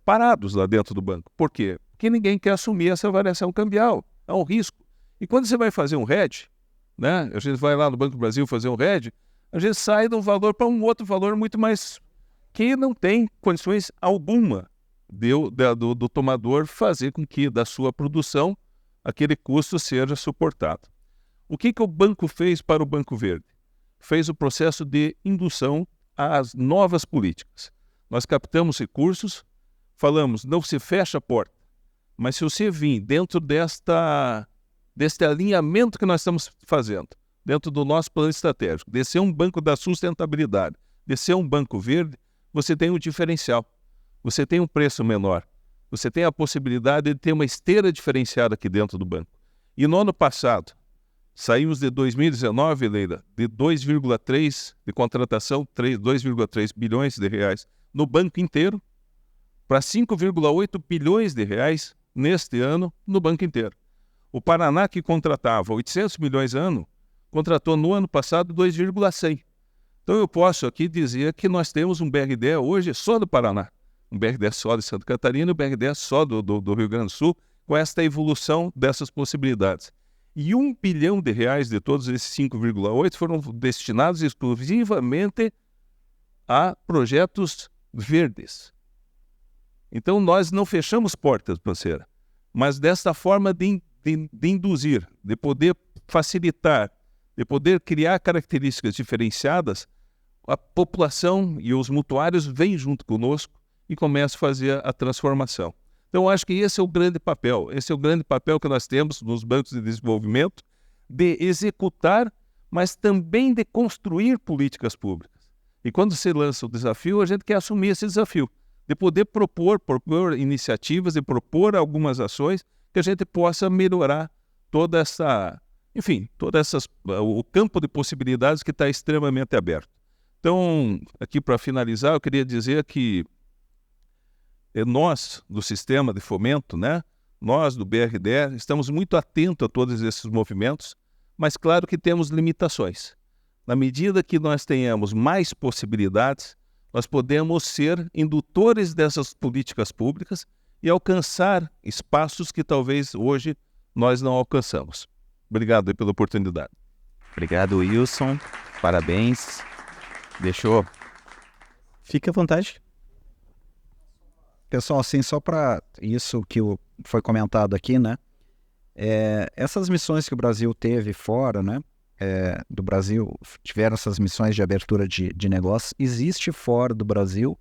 parados lá dentro do banco. Por quê? Porque ninguém quer assumir essa variação cambial. É um risco. E quando você vai fazer um hedge, né? A gente vai lá no Banco do Brasil fazer um hedge, a gente sai de um valor para um outro valor muito mais... que não tem condições alguma do tomador fazer com que da sua produção aquele custo seja suportado. O que o banco fez para o Banco Verde? Fez o processo de indução às novas políticas. Nós captamos recursos, falamos, não se fecha a porta, mas se você vir dentro deste alinhamento que nós estamos fazendo, dentro do nosso plano estratégico, de ser um banco da sustentabilidade, de ser um banco verde, você tem um diferencial, você tem um preço menor, você tem a possibilidade de ter uma esteira diferenciada aqui dentro do banco. E no ano passado, saímos de 2019, Leila, de 2,3 de contratação, 2,3 bilhões de reais no banco inteiro, para 5,8 bilhões de reais neste ano no banco inteiro. O Paraná, que contratava 800 milhões ano, contratou no ano passado 2,100. Então eu posso aqui dizer que nós temos um BRDE hoje só do Paraná, um BRDE só de Santa Catarina e um BRDE só do Rio Grande do Sul, com esta evolução dessas possibilidades. E 1 bilhão de reais de todos esses 5,8 foram destinados exclusivamente a projetos verdes. Então nós não fechamos portas, parceira, mas desta forma de induzir, de poder facilitar, de poder criar características diferenciadas, a população e os mutuários vêm junto conosco e começam a fazer a transformação. Então, eu acho que esse é o grande papel. Esse é o grande papel que nós temos nos bancos de desenvolvimento, de executar, mas também de construir políticas públicas. E quando se lança o desafio, a gente quer assumir esse desafio, de poder propor iniciativas, de propor algumas ações que a gente possa melhorar toda essa, enfim, o campo de possibilidades que está extremamente aberto. Então, aqui para finalizar, eu queria dizer que nós, do sistema de fomento, né, nós do BRDE, estamos muito atentos a todos esses movimentos, mas claro que temos limitações. Na medida que nós tenhamos mais possibilidades, nós podemos ser indutores dessas políticas públicas e alcançar espaços que talvez hoje nós não alcançamos. Obrigado aí pela oportunidade. Obrigado, Wilson. Parabéns. Deixou. Fique à vontade. Pessoal, assim, só para isso que foi comentado aqui, né? Essas missões que o Brasil teve fora, né? Do Brasil, tiveram essas missões de abertura de negócios, existe fora do Brasil,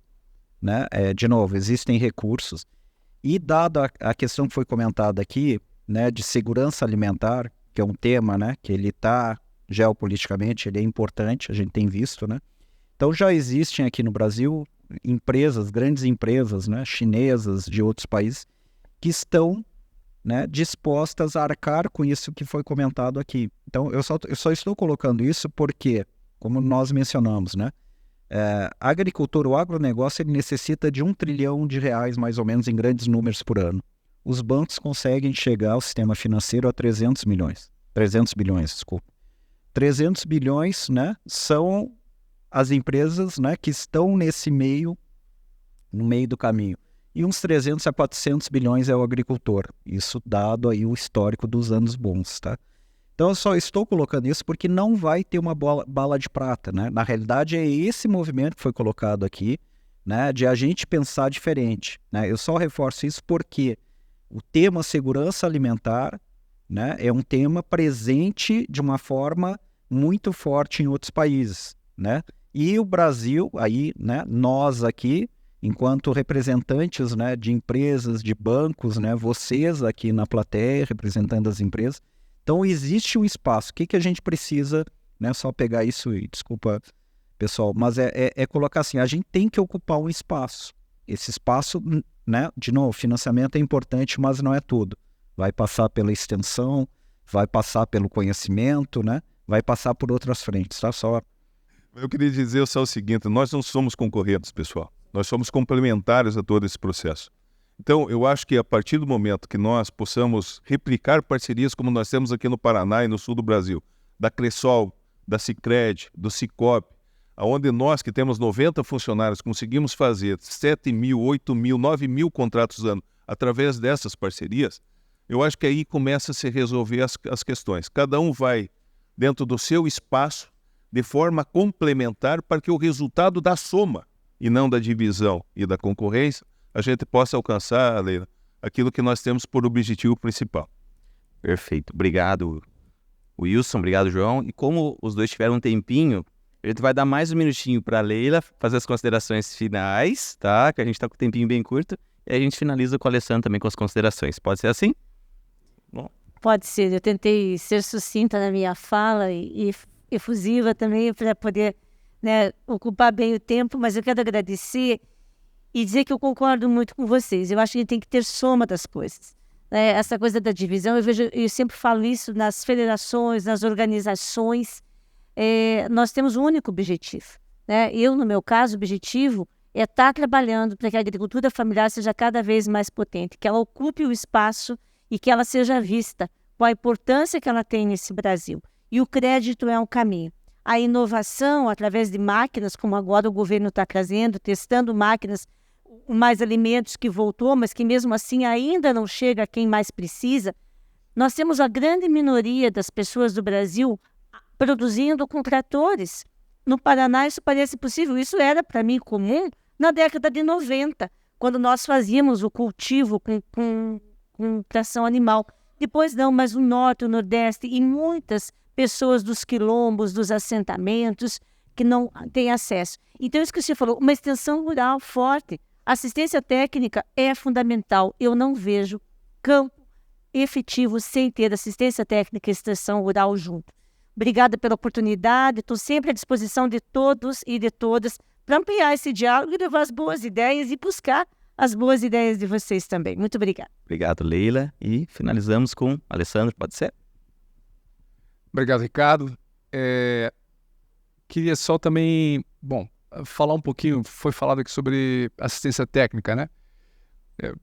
né? De novo, existem recursos. E dada a questão que foi comentada aqui, né, de segurança alimentar, que é um tema, né, que ele está geopoliticamente, ele é importante, a gente tem visto, né? Então já existem aqui no Brasil empresas, grandes empresas, né, chinesas, de outros países, que estão, né, dispostas a arcar com isso que foi comentado aqui. Então eu só estou colocando isso porque, como nós mencionamos, né, a agricultura, o agronegócio, ele necessita de 1 trilhão de reais, mais ou menos, em grandes números por ano. Os bancos conseguem chegar ao sistema financeiro a 300 bilhões, desculpa. 300 bilhões, né, são as empresas, né, que estão nesse meio, no meio do caminho. E uns 300 a 400 bilhões é o agricultor. Isso dado aí o histórico dos anos bons, tá? Então eu só estou colocando isso porque não vai ter uma bala de prata, né? Na realidade é esse movimento que foi colocado aqui, né, de a gente pensar diferente, né? Eu só reforço isso porque o tema segurança alimentar, né, é um tema presente de uma forma muito forte em outros países, né? E o Brasil, aí, né, nós aqui, enquanto representantes, né, de empresas, de bancos, né, vocês aqui na plateia, representando as empresas, então existe um espaço. O que a gente precisa, né, só pegar isso e, desculpa, pessoal, mas é colocar assim, a gente tem que ocupar um espaço. Esse espaço, né, de novo, financiamento é importante, mas não é tudo. Vai passar pela extensão, vai passar pelo conhecimento, né, vai passar por outras frentes, tá? Só... Eu queria dizer só o seguinte, nós não somos concorrentes, pessoal. Nós somos complementares a todo esse processo. Então, eu acho que a partir do momento que nós possamos replicar parcerias como nós temos aqui no Paraná e no sul do Brasil, da Cressol, da Sicredi, do Sicope, onde nós que temos 90 funcionários conseguimos fazer 7 mil, 8 mil, 9 mil contratos ano através dessas parcerias, eu acho que aí começa a se resolver as questões. Cada um vai dentro do seu espaço de forma complementar para que o resultado da soma e não da divisão e da concorrência, a gente possa alcançar, Leila, aquilo que nós temos por objetivo principal. Perfeito. Obrigado, Wilson. Obrigado, João. E como os dois tiveram um tempinho, a gente vai dar mais um minutinho para a Leila fazer as considerações finais, tá? Que a gente está com o tempinho bem curto. E a gente finaliza com o Alessandro também com as considerações. Pode ser assim? Bom. Pode ser. Eu tentei ser sucinta na minha fala e efusiva também para poder, né, ocupar bem o tempo, mas eu quero agradecer e dizer que eu concordo muito com vocês. Eu acho que a gente tem que ter soma das coisas. Essa coisa da divisão, eu sempre falo isso nas federações, nas organizações. Nós temos um único objetivo. Eu, no meu caso, o objetivo é estar trabalhando para que a agricultura familiar seja cada vez mais potente, que ela ocupe o espaço e que ela seja vista com a importância que ela tem nesse Brasil. E o crédito é um caminho. A inovação, através de máquinas, como agora o governo está trazendo, testando máquinas, mais alimentos que voltou, mas que mesmo assim ainda não chega a quem mais precisa. Nós temos a grande minoria das pessoas do Brasil produzindo com tratores. No Paraná isso parece possível. Isso era para mim comum na década de 90, quando nós fazíamos o cultivo com tração animal. Depois não, mas o Norte, o Nordeste e muitas pessoas dos quilombos, dos assentamentos, que não têm acesso. Então, isso que você falou, uma extensão rural forte. Assistência técnica é fundamental. Eu não vejo campo efetivo sem ter assistência técnica e extensão rural junto. Obrigada pela oportunidade. Estou sempre à disposição de todos e de todas para ampliar esse diálogo e levar as boas ideias e buscar as boas ideias de vocês também. Muito obrigada. Obrigado, Leila. E finalizamos com Alessandro, pode ser? Obrigado, Ricardo. Queria só também, falar um pouquinho, foi falado aqui sobre assistência técnica, né?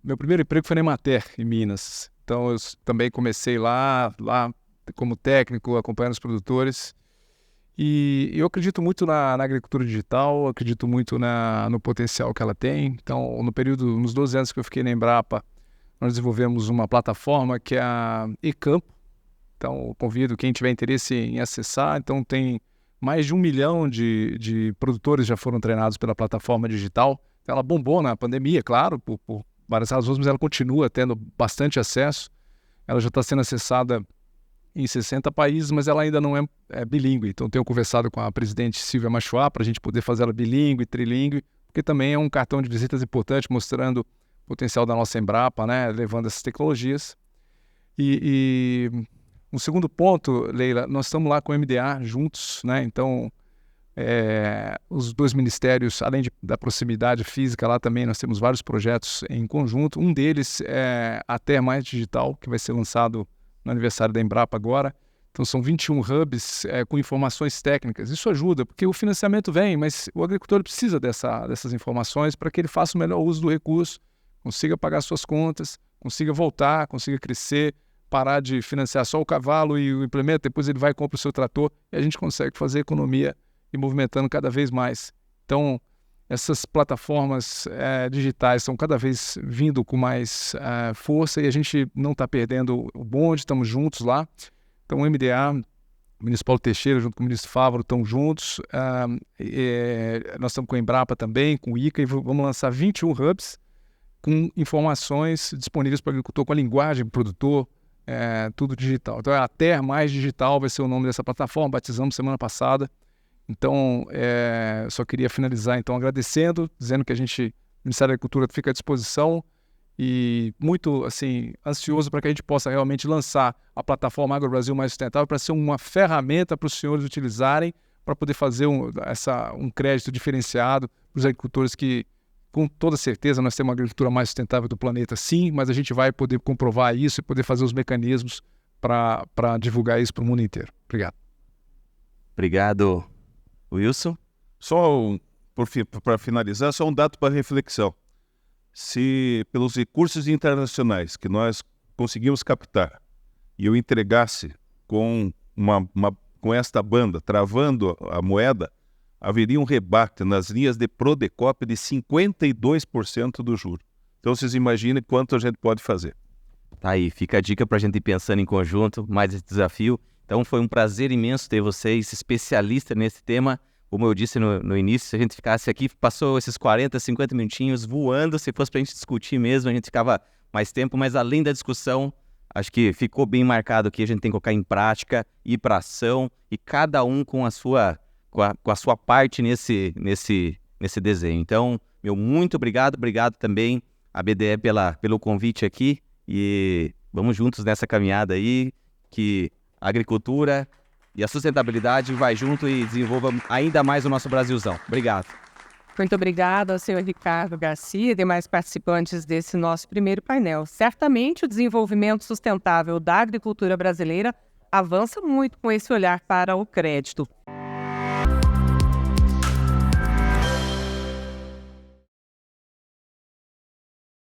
Meu primeiro emprego foi na Emater, em Minas. Então, eu também comecei lá como técnico, acompanhando os produtores. E eu acredito muito na agricultura digital, acredito muito no potencial que ela tem. Então, nos 12 anos que eu fiquei na Embrapa, nós desenvolvemos uma plataforma que é a eCampo. Então, eu convido quem tiver interesse em acessar. Então, tem mais de 1 milhão de produtores já foram treinados pela plataforma digital. Então, ela bombou na pandemia, claro, por várias razões, mas ela continua tendo bastante acesso. Ela já está sendo acessada em 60 países, mas ela ainda não é bilíngue. Então, tenho conversado com a presidente Silvia Machuá para a gente poder fazer ela bilíngue, trilíngue, porque também é um cartão de visitas importante, mostrando o potencial da nossa Embrapa, né, levando essas tecnologias. E um segundo ponto, Leila, nós estamos lá com o MDA juntos, né? Então, os dois ministérios, além da proximidade física, lá também nós temos vários projetos em conjunto. Um deles é a Ter Mais Digital, que vai ser lançado no aniversário da Embrapa agora. Então, são 21 hubs com informações técnicas. Isso ajuda, porque o financiamento vem, mas o agricultor precisa dessas informações para que ele faça o melhor uso do recurso, consiga pagar suas contas, consiga voltar, consiga crescer, parar de financiar só o cavalo e o implemento, depois ele vai e compra o seu trator e a gente consegue fazer economia e movimentando cada vez mais. Então, essas plataformas digitais estão cada vez vindo com mais força e a gente não está perdendo o bonde, estamos juntos lá. Então, o MDA, o ministro Paulo Teixeira, junto com o ministro Fávaro, estão juntos. Nós estamos com a Embrapa também, com o ICA, e vamos lançar 21 hubs com informações disponíveis para o agricultor, com a linguagem do produtor, tudo digital. Então, a Ter Mais Digital vai ser o nome dessa plataforma, batizamos semana passada. Então, só queria finalizar, então, agradecendo, dizendo que o Ministério da Agricultura fica à disposição e muito, assim, ansioso para que a gente possa realmente lançar a plataforma Agro Brasil Mais Sustentável para ser uma ferramenta para os senhores utilizarem para poder fazer um crédito diferenciado para os agricultores que, com toda certeza, nós temos uma agricultura mais sustentável do planeta, sim, mas a gente vai poder comprovar isso e poder fazer os mecanismos para divulgar isso para o mundo inteiro. Obrigado. Obrigado, Wilson. Só para finalizar, só um dado para reflexão. Se pelos recursos internacionais que nós conseguimos captar e eu entregasse com uma com esta banda, travando a moeda, haveria um rebate nas linhas de Prodecop de 52% do juro. Então, vocês imaginem quanto a gente pode fazer. Tá aí, fica a dica para a gente ir pensando em conjunto, mais esse desafio. Então foi um prazer imenso ter vocês, especialistas nesse tema. Como eu disse no início, se a gente ficasse aqui, passou esses 40, 50 minutinhos voando, se fosse para a gente discutir mesmo, a gente ficava mais tempo, mas além da discussão, acho que ficou bem marcado que a gente tem que colocar em prática, ir para ação, e cada um com a sua parte nesse desenho. Então, muito obrigado também a BDE pelo convite aqui, e vamos juntos nessa caminhada aí, que a agricultura e a sustentabilidade vai junto e desenvolva ainda mais o nosso Brasilzão. Obrigado. Muito obrigada ao senhor Ricardo Garcia e demais participantes desse nosso primeiro painel. Certamente o desenvolvimento sustentável da agricultura brasileira avança muito com esse olhar para o crédito.